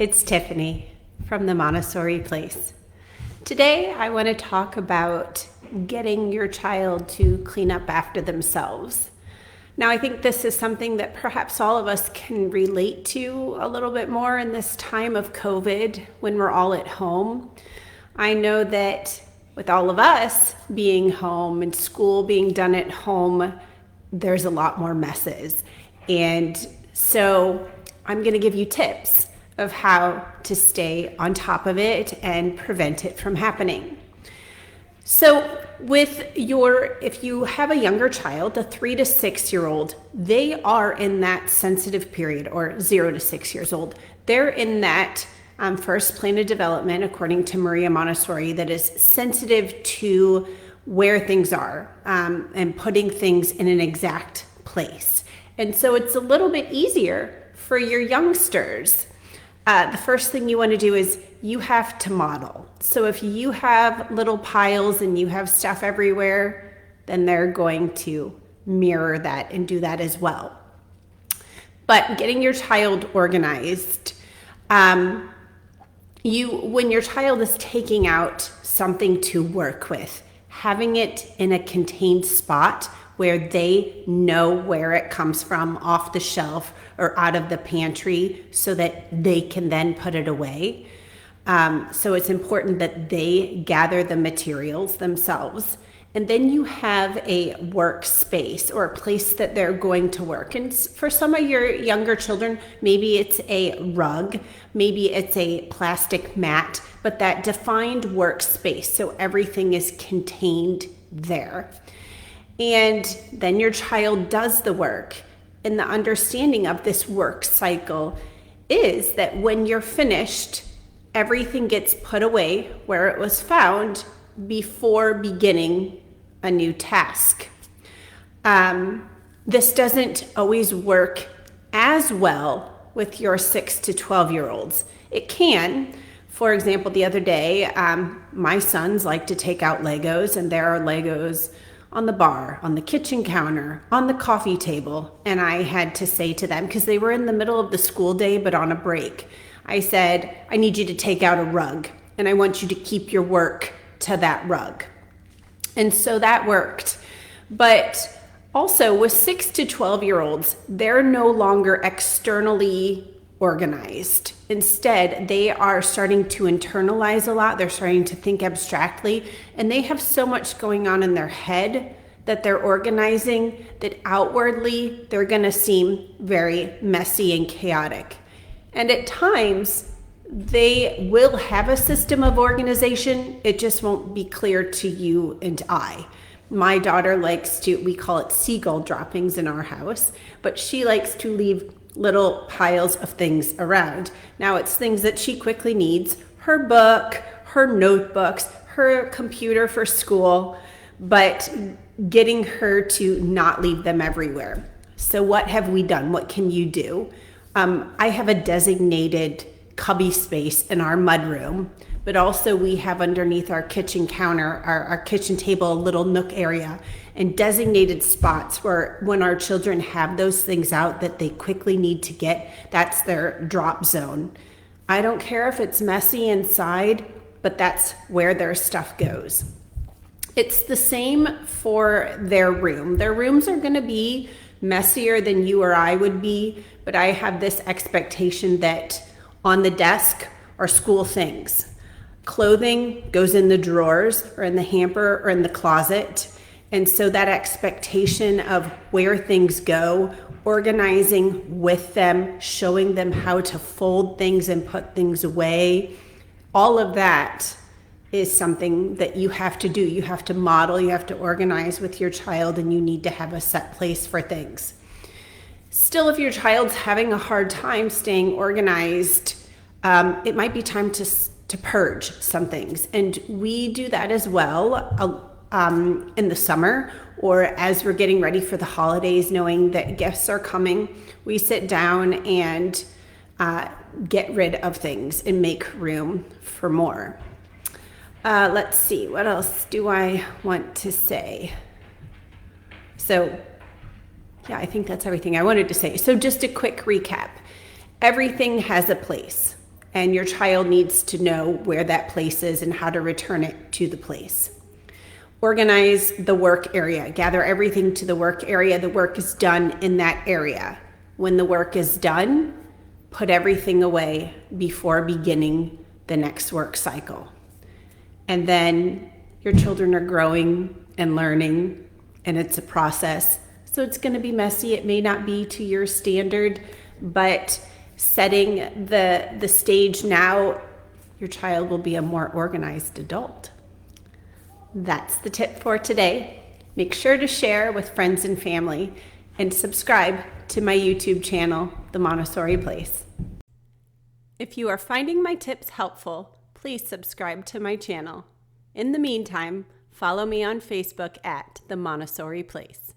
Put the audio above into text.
it's Tiffany from the Montessori Place. Today I want to talk about getting your child to clean up after themselves. Now I think this is something that perhaps all of us can relate to a little bit more in this time of COVID when we're all at home. I know that with all of us being home and school being done at home, there's a lot more messes. And so I'm going to give you tips of how to stay on top of it and prevent it from happening. So if you have a younger child, a 3 to 6 year old, they are in that sensitive period, or 0 to 6 years old. They're in that first plane of development, according to Maria Montessori, that is sensitive to where things are and putting things in an exact place. And so it's a little bit easier for your youngsters. The first thing you want to do is you have to model. So if you have little piles and you have stuff everywhere, then they're going to mirror that and do that as well. But getting your child organized, when your child is taking out something to work with, having it in a contained spot where they know where it comes from, off the shelf or out of the pantry, so that they can then put it away. So it's important that they gather the materials themselves. And then you have a workspace or a place that they're going to work. And for some of your younger children, maybe it's a rug, maybe it's a plastic mat, but that defined workspace, so everything is contained there. And then your child does the work. And the understanding of this work cycle is that when you're finished, everything gets put away where it was found before beginning a new task. This doesn't always work as well with your 6 to 12-year-olds. It can. For example, the other day, my sons like to take out Legos, and there are Legos on the bar, on the kitchen counter, on the coffee table. And I had to say to them, because they were in the middle of the school day, but on a break, I said, I need you to take out a rug, and I want you to keep your work to that rug. And so that worked. But also with 6 to 12-year-olds, they're no longer externally organized. Instead, they are starting to internalize a lot. They're starting to think abstractly, and they have so much going on in their head that they're organizing that outwardly they're going to seem very messy and chaotic. And at times, they will have a system of organization. It just won't be clear to you and I. My daughter we call it seagull droppings in our house, but she likes to leave little piles of things around. Now it's things that she quickly needs, her book, her notebooks, her computer for school, but getting her to not leave them everywhere. So what have we done? What can you do? I have a designated cubby space in our mudroom, but also we have underneath our kitchen counter, our kitchen table, a little nook area, and designated spots where when our children have those things out that they quickly need to get, that's their drop zone. I don't care if it's messy inside, but that's where their stuff goes. It's the same for their room. Their rooms are going to be messier than you or I would be, but I have this expectation that on the desk are school things. Clothing goes in the drawers or in the hamper or in the closet. And so that expectation of where things go, organizing with them, showing them how to fold things and put things away, all of that is something that you have to do. You have to model, you have to organize with your child, and you need to have a set place for things. Still, if your child's having a hard time staying organized, it might be time to purge some things. And we do that as well in the summer, or as we're getting ready for the holidays, knowing that gifts are coming. We sit down and get rid of things and make room for more. Let's see, what else do I want to say? So yeah, I think that's everything I wanted to say. So just a quick recap. Everything has a place. and your child needs to know where that place is and how to return it to the place. Organize the work area. Gather everything to the work area. The work is done in that area. When the work is done, put everything away before beginning the next work cycle. And then your children are growing and learning, and it's a process. So it's going to be messy. It may not be to your standard, but setting the stage now, your child will be a more organized adult. That's the tip for today. Make sure to share with friends and family and subscribe to my YouTube channel, The Montessori Place. If you are finding my tips helpful, please subscribe to my channel. In the meantime, follow me on Facebook at The Montessori Place.